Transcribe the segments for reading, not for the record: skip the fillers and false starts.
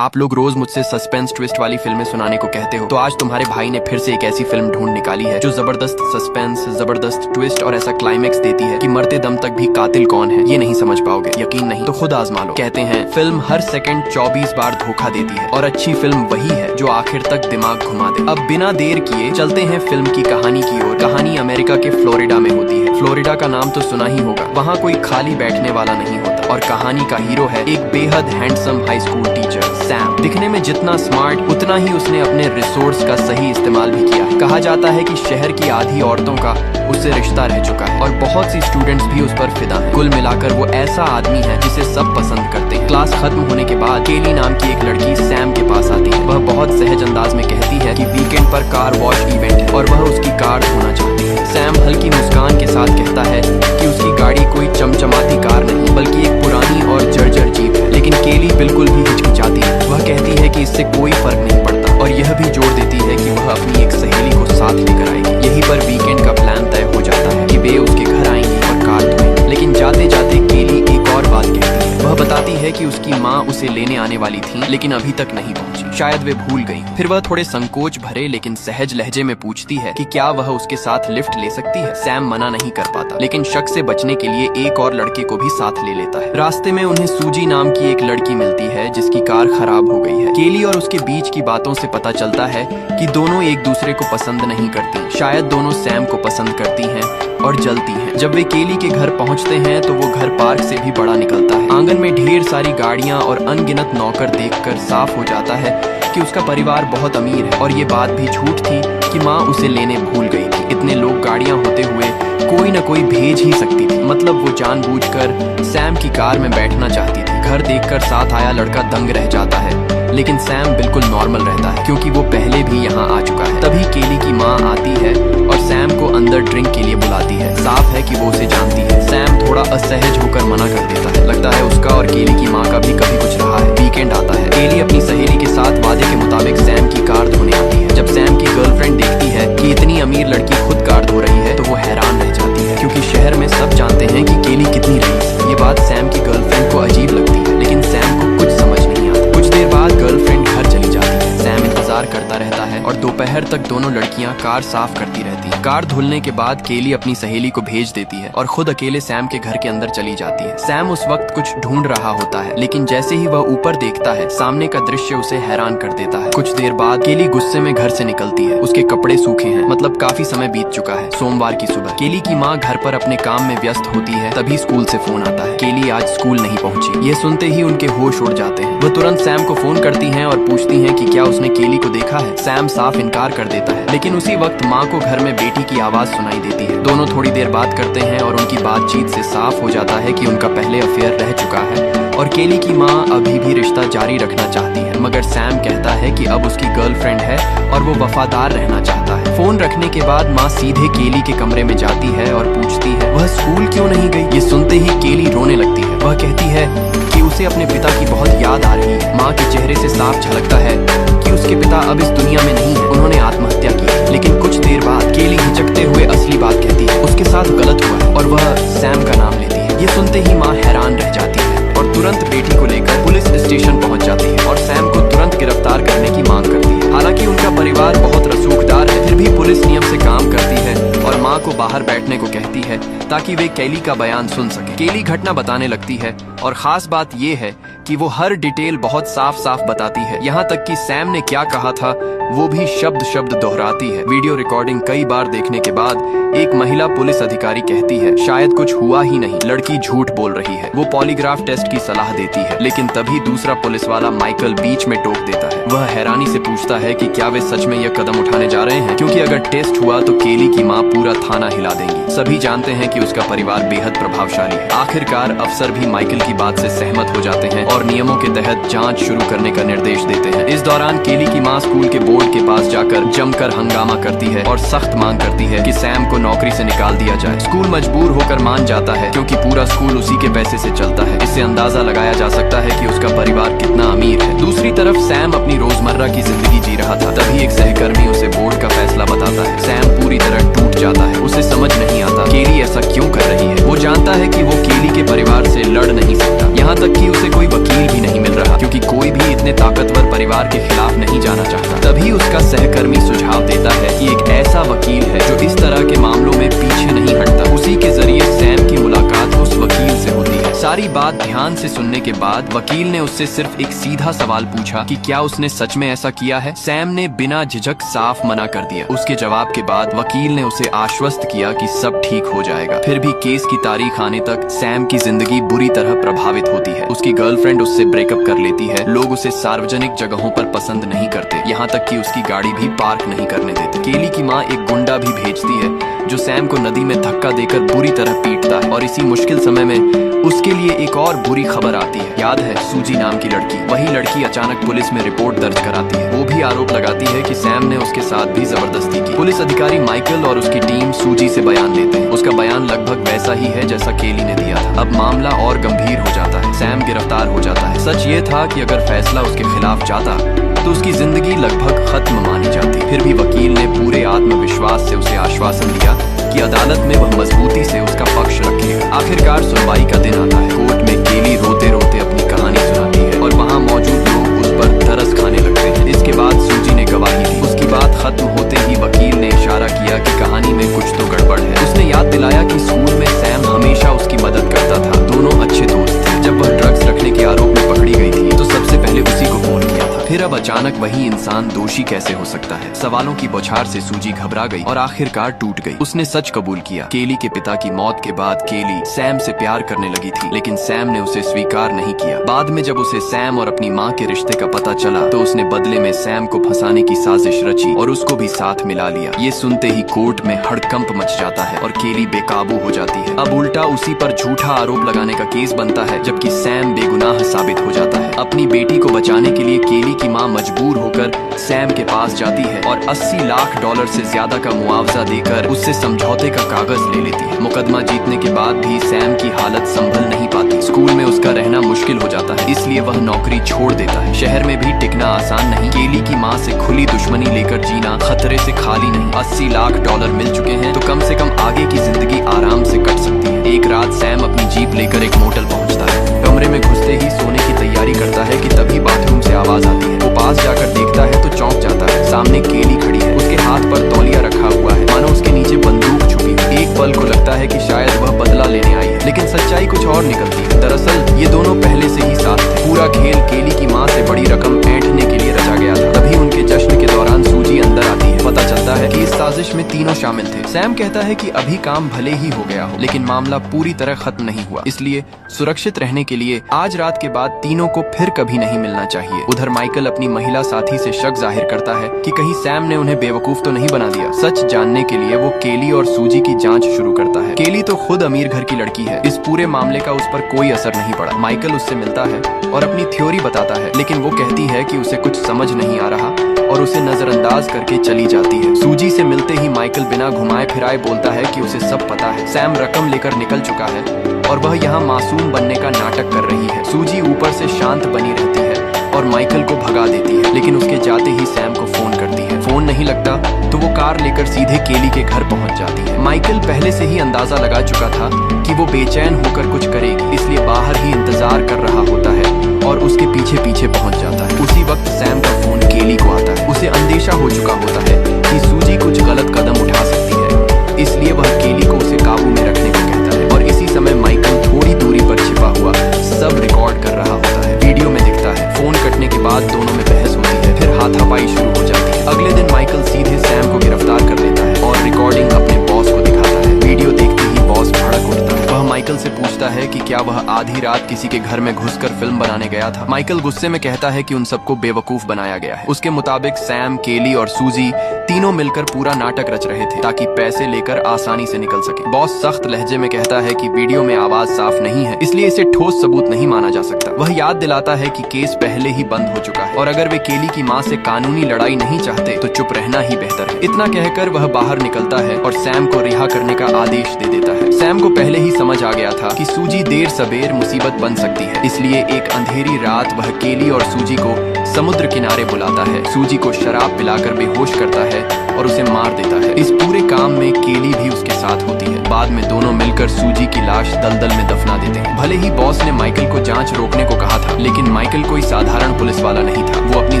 आप लोग रोज मुझसे सस्पेंस ट्विस्ट वाली फिल्में सुनाने को कहते हो, तो आज तुम्हारे भाई ने फिर से एक ऐसी फिल्म ढूंढ निकाली है जो जबरदस्त सस्पेंस, जबरदस्त ट्विस्ट और ऐसा क्लाइमेक्स देती है कि मरते दम तक भी कातिल कौन है ये नहीं समझ पाओगे। यकीन नहीं तो खुद आजमा लो। कहते हैं फिल्म हर सेकंड 24 बार धोखा देती है और अच्छी फिल्म वही है जो आखिर तक दिमाग घुमा दे। अब बिना देर किए चलते हैं फिल्म की कहानी की ओर। कहानी अमेरिका के फ्लोरिडा में होती है। फ्लोरिडा का नाम तो सुना ही होगा, वहाँ कोई खाली बैठने वाला नहीं होता और कहानी का हीरो है एक बेहद handsome high school teacher Sam. दिखने में जितना स्मार्ट उतना ही उसने अपने रिसोर्स का सही इस्तेमाल भी किया है। कहा जाता है कि शहर की आधी औरतों का उससे रिश्ता रह चुका है और बहुत सी स्टूडेंट्स भी उस पर फिदा हैं। कुल मिलाकर वो ऐसा आदमी है जिसे सब पसंद करते हैं। क्लास खत्म होने के बाद केली नाम की एक लड़की सैम के पास आती है। वह बहुत सहज अंदाज में कहती है कि वीकेंड पर कार वॉश इवेंट है और वह उसकी कार धोना चाहती है। सैम हल्की मुस्कान के साथ कहता है कि उसकी गाड़ी कोई चमचमाती कार नहीं बल्कि एक पुरानी और जर्जर जीप है। लेकिन केली बिल्कुल भी हिचकिचाती है। वह कहती है कि इससे कोई फर्क नहीं पड़ता और यह भी जोड़ देती है कि वह अपनी एक सहेली को साथ लेकर आएगी। यहीं पर वीकेंड का प्लान तय हो जाता है कि वे उसके घर आएंगी और कार धोएंगी। लेकिन जाते जाते केली एक और बात कहती है। वह बताती है कि उसकी माँ उसे लेने आने वाली थी लेकिन अभी तक नहीं पहुंची, शायद वे भूल गई। फिर वह थोड़े संकोच भरे लेकिन सहज लहजे में पूछती है कि क्या वह उसके साथ लिफ्ट ले सकती है। सैम मना नहीं कर पाता लेकिन शक से बचने के लिए एक और लड़के को भी साथ ले लेता है। रास्ते में उन्हें सूजी नाम की एक लड़की मिलती है जिसकी कार खराब हो गई है। केली और उसके बीच की बातों से पता चलता है कि दोनों एक दूसरे को पसंद नहीं करती। शायद दोनों सैम को पसंद करती हैं और जलती हैं। जब वे केली के घर पहुंचते हैं तो वो घर पार्क से भी बड़ा निकलता है। आंगन में ढेर सारी गाड़ियां और अनगिनत नौकर देखकर साफ हो जाता है कि उसका परिवार बहुत अमीर है और ये बात भी झूठ थी कि माँ उसे लेने भूल गई थी। इतने लोग गाड़ियां होते हुए कोई न कोई भेज ही सकती थी। मतलब वो जानबूझकर सैम की कार में बैठना चाहती थी। घर देखकर साथ आया लड़का दंग रह जाता है लेकिन सैम बिल्कुल नॉर्मल रहता है क्योंकि वो पहले भी यहाँ आ चुका है। तभी केली की माँ आती है और सैम को अंदर ड्रिंक के लिए बुलाती है। साफ है कि वो उसे जानती है। सैम थोड़ा असहज होकर मना कर देता है। लगता है उसका और केली की माँ का भी कभी कुछ रहा है। वीकेंड आता है। केली अपनी सहेली के साथ वादे के मुताबिक सैम की कार धोने आती है। जब सैम की गर्लफ्रेंड देखती है कि इतनी अमीर लड़की खुद कार धो रही है तो वो हैरान रह जाती है क्योंकि शहर में सब जानते हैं कि केली कितनी रईस है। ये बात सैम की गर्लफ्रेंड को अजीब लगती है लेकिन सैम को कुछ समझ नहीं आता। कुछ देर बाद गर्लफ्रेंड घर चली जाती है। सैम इंतजार करता रहता है और दोपहर तक दोनों लड़कियां कार साफ करती रहती हैं। कार धुलने के बाद केली अपनी सहेली को भेज देती है और खुद अकेले सैम के घर के अंदर चली जाती है। सैम उस वक्त कुछ ढूंढ रहा होता है लेकिन जैसे ही वह ऊपर देखता है सामने का दृश्य उसे हैरान कर देता है। कुछ देर बाद केली गुस्से में घर से निकलती है। उसके कपड़े सूखे हैं, मतलब काफी समय बीत चुका है। सोमवार की सुबह केली की माँ घर पर अपने काम में व्यस्त होती है। तभी स्कूल से फोन आता है। केली आज स्कूल नहीं पहुंची। ये सुनते ही उनके होश उड़ जाते हैं। वह तुरंत सैम को फोन करती हैं और पूछती हैं कि क्या उसने केली को देखा है। सैम साफ इनकार कर देता है लेकिन उसी वक्त माँ को घर में बेटी की आवाज सुनाई देती है। दोनों थोड़ी देर बात करते हैं और उनकी बातचीत से साफ हो जाता है कि उनका पहले अफेयर रह चुका है और केली की माँ अभी भी रिश्ता जारी रखना चाहती है। मगर सैम कहता है कि अब उसकी गर्लफ्रेंड है और वो वफादार रहना चाहता है। फोन रखने के बाद माँ सीधे केली के कमरे में जाती है और पूछती है वह स्कूल क्यों नहीं गई। ये सुनते ही केली रोने लगती है। वह कहती है कि उसे अपने पिता की बहुत याद आ रही है। माँ के चेहरे से साफ झलकता है कि उसके पिता अब इस दुनिया में नहीं है, उन्होंने आत्महत्या की है। लेकिन कुछ देर बाद केली हिचकते हुए असली बात कहती है। उसके साथ गलत हुआ है और वह सैम का नाम लेती है। ये सुनते ही माँ हैरान रह जाती है और तुरंत बेटी को लेकर पुलिस स्टेशन पहुंच जाती है और सैम को तुरंत गिरफ्तार करने की मांग करती है। हालांकि उनका परिवार बहुत रसूखदार है फिर भी पुलिस नियम से काम करती है और माँ को बाहर बैठने को कहती है ताकि वे केली का बयान सुन सके। केली घटना बताने लगती है और खास बात ये है कि वो हर डिटेल बहुत साफ साफ बताती है। यहाँ तक कि सैम ने क्या कहा था वो भी शब्द शब्द दोहराती है। वीडियो रिकॉर्डिंग कई बार देखने के बाद एक महिला पुलिस अधिकारी कहती है शायद कुछ हुआ ही नहीं, लड़की झूठ बोल रही है। वो पॉलीग्राफ टेस्ट की सलाह देती है लेकिन तभी दूसरा पुलिस वाला माइकल बीच में टोक देता है। वह हैरानी से पूछता है कि क्या वे सच में यह कदम उठाने जा रहे हैं क्योंकि अगर टेस्ट हुआ तो केली की माँ पूरा थाना हिला देंगी। सभी जानते हैं कि उसका परिवार बेहद प्रभावशाली है। आखिरकार अफसर भी माइकल की बात से सहमत हो जाते हैं और नियमों के तहत जांच शुरू करने का निर्देश देते हैं। इस दौरान केली की माँ स्कूल के बोर्ड के पास जाकर जमकर हंगामा करती है और सख्त मांग करती है कि सैम को नौकरी से निकाल दिया जाए। स्कूल मजबूर होकर मान जाता है क्योंकि पूरा स्कूल उसी के पैसे से चलता है। इससे अंदाजा लगाया जा सकता है कि उसका परिवार कितना अमीर है। दूसरी तरफ सैम अपनी रोजमर्रा की जिंदगी जी रहा था। तभी एक सहकर्मी उसे बोर्ड का फैसला बताता है। सैम पूरी तरह टूट जाता है। उसे समझ नहीं आता केली ऐसा क्यों कर रही है। वो जानता है कि वो केली के परिवार से लड़ नहीं सकता। यहाँ तक कि उसे कोई वकील भी नहीं मिल रहा क्योंकि कोई भी इतने ताकतवर ताकतवर परिवार के खिलाफ नहीं जाना चाहता। तभी उसका सहकर्मी सुझाव देता है कि एक ऐसा वकील है जो इस तरह के मामलों में पीछे नहीं हटता। उसी के जरिए सैम की मुलाकात उस वकील से होती है। सारी बात ध्यान से सुनने के बाद वकील ने उससे सिर्फ एक सीधा सवाल पूछा कि क्या उसने सच में ऐसा किया है। सैम ने बिना झिझक साफ मना कर दिया। उसके जवाब के बाद वकील ने उसे आश्वस्त किया कि सब ठीक हो जाएगा। फिर भी केस की तारीख आने तक सैम की जिंदगी बुरी तरह प्रभावित होती है। उसकी गर्लफ्रेंड उससे ब्रेकअप कर लेती है। लोग उसे सार्वजनिक जगहों पर पसंद नहीं करते, यहाँ तक कि उसकी गाड़ी भी पार्क नहीं करने देते। केली की माँ एक गुंडा भी भेजती है जो सैम को नदी में धक्का देकर बुरी तरह पीटता है। और इसी मुश्किल समय में उसके लिए एक और बुरी खबर आती है। याद है सूजी नाम की लड़की? वही लड़की अचानक पुलिस में रिपोर्ट दर्ज कराती है। वो भी आरोप लगाती है कि सैम ने उसके साथ भी जबरदस्ती की। पुलिस अधिकारी माइकल और उसकी टीम सूजी से बयान लेते हैं। उसका बयान लगभग वैसा ही है जैसा केली ने दिया था। अब मामला और गंभीर हो जाता है। सैम गिरफ्तार हो जाता है। सच ये था कि अगर फैसला उसके खिलाफ जाता तो उसकी जिंदगी लगभग खत्म मानी जाती। फिर भी वकील ने पूरे आत्मविश्वास से उसे आश्वासन दिया कि अदालत में वह मजबूती से उसका पक्ष रखेगा। आखिरकार सुनवाई का दिन आता है। कोर्ट में केली रोते रोते अपनी कहानी सुनाती है और वहाँ मौजूद लोग उस पर तरस खाने लगते हैं। इसके बाद सूजी ने गवाही दी। उसकी बात खत्म होते ही वकील ने इशारा किया कि कहानी में कुछ तो गड़बड़ है। उसने याद दिलाया कि स्कूल में सैम हमेशा उसकी मदद करता था। दोनों अच्छे दोस्त थे। जब वह ड्रग्स रखने के आरोप में पकड़ी गई थी तो सबसे पहले उसी को फोन किया था। फिर अब अचानक वही इंसान दोषी कैसे हो सकता है? सवालों की बौछार से सूजी घबरा गई और आखिरकार टूट गई। उसने सच कबूल किया। केली के पिता की मौत के बाद केली सैम से प्यार करने लगी थी, लेकिन सैम ने उसे स्वीकार नहीं किया। बाद में जब उसे सैम और अपनी माँ के रिश्ते का पता चला तो उसने बदले में सैम को फंसाने की साजिश रची और उसको भी साथ मिला लिया। ये सुनते ही कोर्ट में हड़कंप मच जाता है और केली बेकाबू हो जाती है। अब उल्टा उसी पर झूठा आरोप लगाने का केस बनता है, जबकि सैम बेगुनाह साबित हो जाता है। अपनी बेटी को बचाने के लिए केली की माँ मजबूर होकर सैम के पास जाती है और $80 लाख से ज्यादा का मुआवजा देकर उससे समझौते का कागज ले लेती है। मुकदमा जीतने के बाद भी सैम की हालत संभल नहीं पाती। स्कूल में उसका रहना मुश्किल हो जाता है, इसलिए वह नौकरी छोड़ देता है। शहर में भी टिकना आसान नहीं। केली की माँ से खुली दुश्मनी लेकर जीना खतरे से खाली नहीं। $80 लाख मिल चुके हैं तो कम से कम आगे की जिंदगी आराम से कट सकती है। एक रात सैम अपनी जीप लेकर एक मोटल पहुँचता है। कमरे में घुसते ही सोने की तैयारी करता है कि तभी बाथरूम से आवाज आती है। वो पास जाकर देखता है तो चौंक जाता है। सामने केली खड़ी है। उसके हाथ पर तौलिया रखा हुआ है, मानो उसके नीचे बंदूक छुपी है। एक पल को लगता है कि शायद वह बदला लेने आई है, लेकिन सच्चाई कुछ और निकलती है। दरअसल ये दोनों पहले से ही साथ थे। पूरा खेल केली की माँ से बड़ी रकम ऐंठने के लिए रचा गया था। तभी उनके जश्न के दौरान सूजी अंदर आती है। पता चलता है कि इस साजिश में तीनों शामिल थे। सैम कहता है कि अभी काम भले ही हो गया हो, लेकिन मामला पूरी तरह खत्म नहीं हुआ। इसलिए सुरक्षित रहने के लिए आज रात के बाद तीनों को फिर कभी नहीं मिलना चाहिए। उधर माइकल अपनी महिला साथी से शक जाहिर करता है कि कहीं सैम ने उन्हें बेवकूफ तो नहीं बना दिया। सच जानने के लिए वो केली और सूजी की जांच शुरू करता है। केली तो खुद अमीर घर की लड़की है। इस पूरे मामले का उस पर कोई असर नहीं पड़ा। माइकल उससे मिलता है और अपनी थ्योरी बताता है, लेकिन वो कहती है कि उसे कुछ समझ नहीं आ रहा और उसे नजरअंदाज करके चली जाती है। सूजी से मिलते ही माइकल बिना घुमाए फिराए बोलता है कि उसे सब पता है। सैम रकम लेकर निकल चुका है और वह यहाँ मासूम बनने का नाटक कर रही है। सूजी ऊपर से शांत बनी रहती है और माइकल को भगा देती है, लेकिन उसके जाते ही सैम को फोन करती है। फोन नहीं लगता तो वो कार लेकर सीधे केली के घर पहुंच जाती है। माइकल पहले से ही अंदाजा लगा चुका था कि वो बेचैन होकर कुछ करेगी, इसलिए बाहर ही इंतजार कर रहा होता है और उसके पीछे पीछे पहुंच जाता है। उसी वक्त सैम का फोन केली को आता है। उसे अंदेशा हो चुका होता है कि सूजी कुछ गलत कदम उठा सकती है, इसलिए वह केली को उसे काबू में रखने को कहता है। और इसी समय माइकल थोड़ी दूरी पर छिपा हुआ सब रिकॉर्ड कर रहा होता है। वीडियो में दिखता है। फोन कटने के बाद दोनों में बहस होती है, फिर हाथापाई शुरू हो जाती है। अगले दिन माइकल सीधे सैम को गिरफ्तार कर लेता है और रिकॉर्डिंग अपने बॉस को दिखाता है। वीडियो देखते ही बॉस भड़क उठता है। वह माइकल से पूछता है कि क्या वह आधी रात किसी के घर में घुसकर फिल्म बनाने गया था। माइकल गुस्से में कहता है कि उन सबको बेवकूफ बनाया गया है। उसके मुताबिक सैम, केली और सूजी तीनों मिलकर पूरा नाटक रच रहे थे ताकि पैसे लेकर आसानी से निकल सके। बॉस सख्त लहजे में कहता है कि वीडियो में आवाज साफ नहीं है, इसलिए इसे ठोस सबूत नहीं माना जा सकता। वह याद दिलाता है कि केस पहले ही बंद हो चुका है और अगर वे केली की माँ से कानूनी लड़ाई नहीं चाहते तो चुप रहना ही बेहतर है। इतना कहकर वह बाहर निकलता है और सैम को रिहा करने का आदेश दे देता है। सैम को पहले ही समझ आ गया था कि सूजी देर सबेर मुसीबत बन सकती है। इसलिए एक अंधेरी रात वह केली और सूजी को समुद्र किनारे बुलाता है, सूजी को शराब पिलाकर बेहोश करता है और उसे मार देता है। इस पूरे काम में केली भी उसके साथ होती है। बाद में दोनों मिलकर सूजी की लाश दलदल में दफना देते हैं। भले ही बॉस ने माइकल को जांच रोकने को कहा था, लेकिन माइकल कोई साधारण पुलिस वाला नहीं था। वो अपनी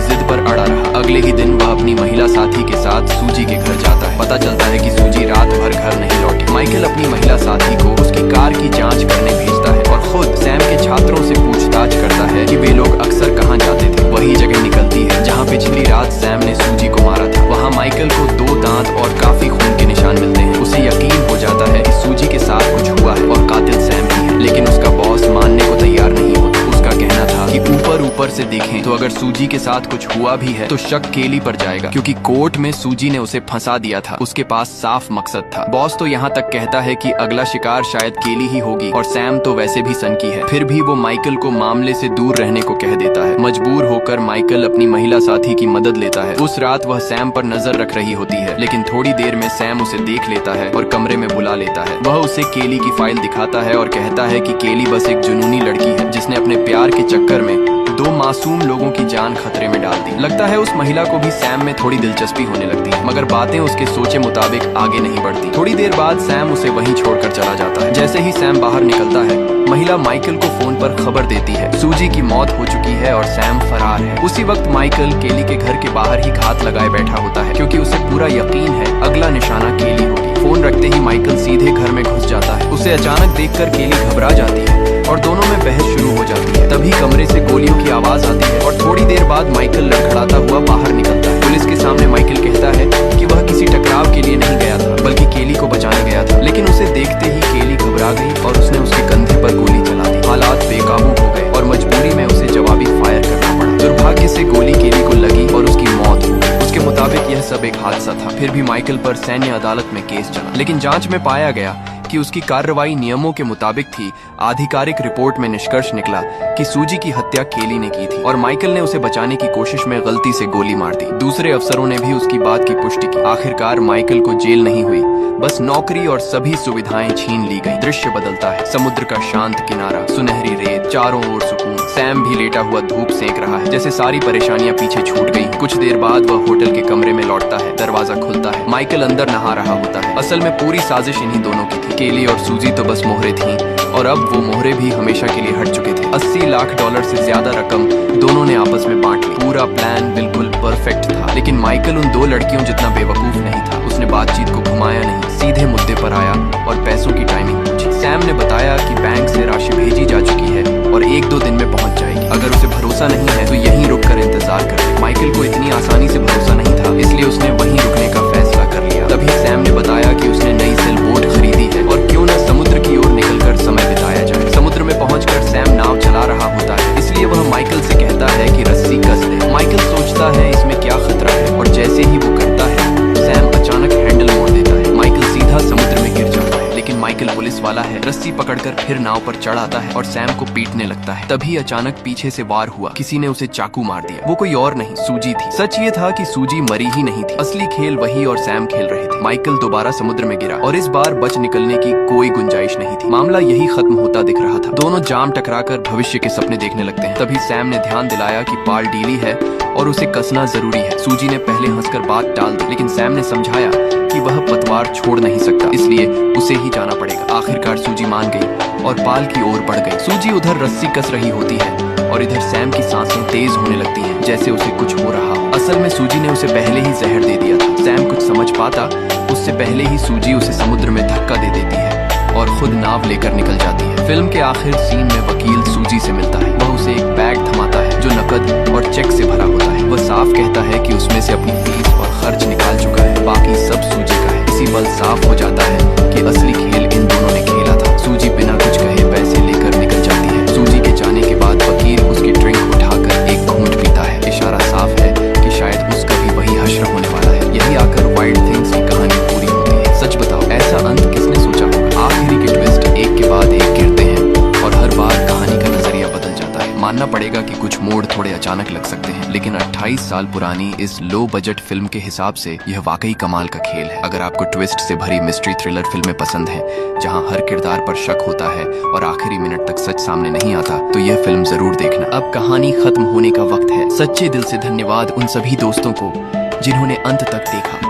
जिद पर अड़ा रहा। अगले ही दिन वह अपनी महिला साथी के साथ सूजी के घर जाता है। पता चलता है कि सूजी रात भर घर नहीं लौटी। माइकल अपनी महिला साथी को उसकी कार की जांच करने भेजता है और खुद सैम के छात्रों से पूछताछ करता है कि वे लोग अक्सर कहाँ जाते थे। वही जगह निकलती है जहाँ पिछली रात सैम ने सूजी को मारा था। वहाँ माइकल को 2 दांत और काफी खून के निशान मिलते हैं। उसे यकीन हो जाता है कि सूजी के साथ कुछ हुआ है और कातिल सैम ही है, लेकिन उसका बॉस मानने को तैयार नहीं होता। उसका कहना था कि ऊपर से देखें तो अगर सूजी के साथ कुछ हुआ भी है तो शक केली पर जाएगा, क्योंकि कोर्ट में सूजी ने उसे फंसा दिया था। उसके पास साफ मकसद था। बॉस तो यहाँ तक कहता है कि अगला शिकार शायद केली ही होगी और सैम तो वैसे भी सनकी है। फिर भी वो माइकल को मामले से दूर रहने को कह देता है। मजबूर होकर माइकल अपनी महिला साथी की मदद लेता है। उस रात वह सैम पर नजर रख रही होती है, लेकिन थोड़ी देर में सैम उसे देख लेता है और कमरे में बुला लेता है। वह उसे केली की फाइल दिखाता है और कहता है कि केली बस एक जुनूनी लड़की है जिसने अपने प्यार के चक्कर में 2 मासूम लोगों की जान खतरे में डाल दी। लगता है उस महिला को भी सैम में थोड़ी दिलचस्पी होने लगती है, मगर बातें उसके सोचे मुताबिक आगे नहीं बढ़ती। थोड़ी देर बाद सैम उसे वहीं छोड़कर चला जाता है। जैसे ही सैम बाहर निकलता है, महिला माइकल को फोन पर खबर देती है सूजी की मौत हो चुकी है और सैम फरार है। उसी वक्त माइकल केली के घर के बाहर ही घात लगाए बैठा होता है, क्योंकि उसे पूरा यकीन है अगला निशाना केली होगी। फोन रखते ही माइकल सीधे घर में घुस जाता है। उसे अचानक देखकर केली घबरा जाती है और दोनों में बहस शुरू हो जाती है। तभी कमरे से गोलियों की आवाज आती है और थोड़ी देर बाद माइकल लड़खड़ाता हुआ बाहर निकलता है। पुलिस के सामने माइकल कहता है कि वह किसी टकराव के लिए नहीं गया था, बल्कि केली को बचाने गया था। लेकिन उसे देखते ही केली घबरा गई और उसने उसके कंधे पर गोली चला दी। हालात बेकाबू हो गए और मजबूरी में उसे जवाबी फायर करना पड़ा। दुर्भाग्य से गोली केली को लगी और उसकी मौत हो गई। उसके मुताबिक यह सब एक हादसा था। फिर भी माइकल पर सैन्य अदालत में केस चला, लेकिन जांच में पाया गया कि उसकी कार्रवाई नियमों के मुताबिक थी। आधिकारिक रिपोर्ट में निष्कर्ष निकला कि सूजी की हत्या केली ने की थी और माइकल ने उसे बचाने की कोशिश में गलती से गोली मार दी। दूसरे अफसरों ने भी उसकी बात की पुष्टि की। आखिरकार माइकल को जेल नहीं हुई, बस नौकरी और सभी सुविधाएं छीन ली गई। दृश्य बदलता है। समुद्र का शांत किनारा, सुनहरी रेत, चारों ओर सुकून। सैम भी लेटा हुआ धूप सेंक रहा है, जैसे सारी परेशानियां पीछे छूट गई। कुछ देर बाद वह होटल के कमरे में लौटता है। दरवाजा खुलता है। माइकल अंदर नहा रहा होता है। असल में पूरी साजिश इन्हीं दोनों की थी। केली और सूजी तो बस मोहरे थीं और अब वो मोहरे भी हमेशा के लिए हट चुके थे। $80 लाख से ज्यादा रकम दोनों ने आपस में बांट ली। पूरा प्लान बिल्कुल परफेक्ट था, लेकिन माइकल उन 2 लड़कियों जितना बेवकूफ नहीं था। उसने बातचीत को घुमाया नहीं, सीधे मुद्दे पर आया और पैसों की टाइमिंग पूछी। सैम ने बताया कि बैंक से राशि भेजी जा चुकी है और 1-2 दिन में पहुंच जाएगी। अगर उसे भरोसा नहीं है तो यहीं रुक कर इंतजार कर ले। माइकल को इतनी आसानी से भरोसा नहीं था, इसलिए उसने वहीं रुकने का फैसला कर लिया। तभी सैम ने बताया कि उसने नई सेल बोट खरीदी है और क्यों न समुद्र की ओर निकलकर समय बिताया जाए। समुद्र में पहुंचकर सैम नाव चला रहा होता है, इसलिए वह माइकल से कहता है कि रस्सी कस दे। माइकल सोचता है इसमें क्या खतरा है और जैसे ही वो करता है, सैम अचानक हैंडल मोड़ देता है। माइकल सीधा समुद्र में गिर जाता है, लेकिन माइकल पुलिस वाला है। रस्सी पकड़कर फिर नाव पर चढ़ आता है और सैम को पीटने लगता है। तभी अचानक पीछे से वार हुआ। किसी ने उसे चाकू मार दिया। वो कोई और नहीं, सूजी थी। सच ये था कि सूजी मरी ही नहीं थी। असली खेल वही और सैम खेल रहे थे। माइकल दोबारा समुद्र में गिरा और इस बार बच निकलने की कोई गुंजाइश नहीं थी। मामला यही खत्म होता दिख रहा था। दोनों जाम टकराकर भविष्य के सपने देखने लगते हैं। तभी सैम ने ध्यान दिलाया कि पाल ढीली है और उसे कसना जरूरी है। सूजी ने पहले हंसकर बात टाल दी, लेकिन सैम ने समझाया कि वह पतवार छोड़ नहीं सकता, इसलिए उसे ही जाना पड़ेगा। आखिरकार सूजी मान गई और पाल की ओर बढ़ गई। सूजी उधर रस्सी कस रही होती है और इधर सैम की सांसें तेज होने लगती हैं, जैसे उसे कुछ हो रहा हो। असल में सूजी ने उसे पहले ही जहर दे दिया था। सैम कुछ समझ पाता उससे पहले ही सूजी उसे समुद्र में धक्का दे देती है और खुद नाव लेकर निकल जाती है। फिल्म के आखिर सीन में वकील सूजी से मिलता है। वह उसे एक बैग थमाता है जो नकद और चेक से भरा होता है। वह साफ कहता है कि उसमें से अपनी फीस और खर्च निकाल चुका है, बाकी सब सूजी का है। इसी पल साफ हो जाता है कि असली खेल इन दोनों ने खेला था। सूजी बिना कुछ कहे पैसे लेकर निकल जाती है। सूजी के जाने के बाद वकील उसकी ड्रिंक उठाकर एक घूंट पीता है। इशारा साफ है कि शायद उसका भी वही हश्र होने वाला है। यही आकर वाइल्ड थिंग्स की कहानी पूरी होती है। सच बताओ, ऐसा अंत किसने सोचा होगा? आखिरी के ट्विस्ट एक के बाद एक गिरते हैं और हर बार कहानी का नजरिया बदल जाता है। मानना पड़ेगा कि कुछ मोड़ थोड़े अचानक लग सकते हैं, लेकिन 28 साल पुरानी इस लो बजट फिल्म के हिसाब से यह वाकई कमाल का खेल है। अगर आपको ट्विस्ट से भरी मिस्ट्री थ्रिलर फिल्में पसंद हैं, जहां हर किरदार पर शक होता है और आखिरी मिनट तक सच सामने नहीं आता, तो यह फिल्म जरूर देखना। अब कहानी खत्म होने का वक्त है। सच्चे दिल से धन्यवाद उन सभी दोस्तों को जिन्होंने अंत तक देखा।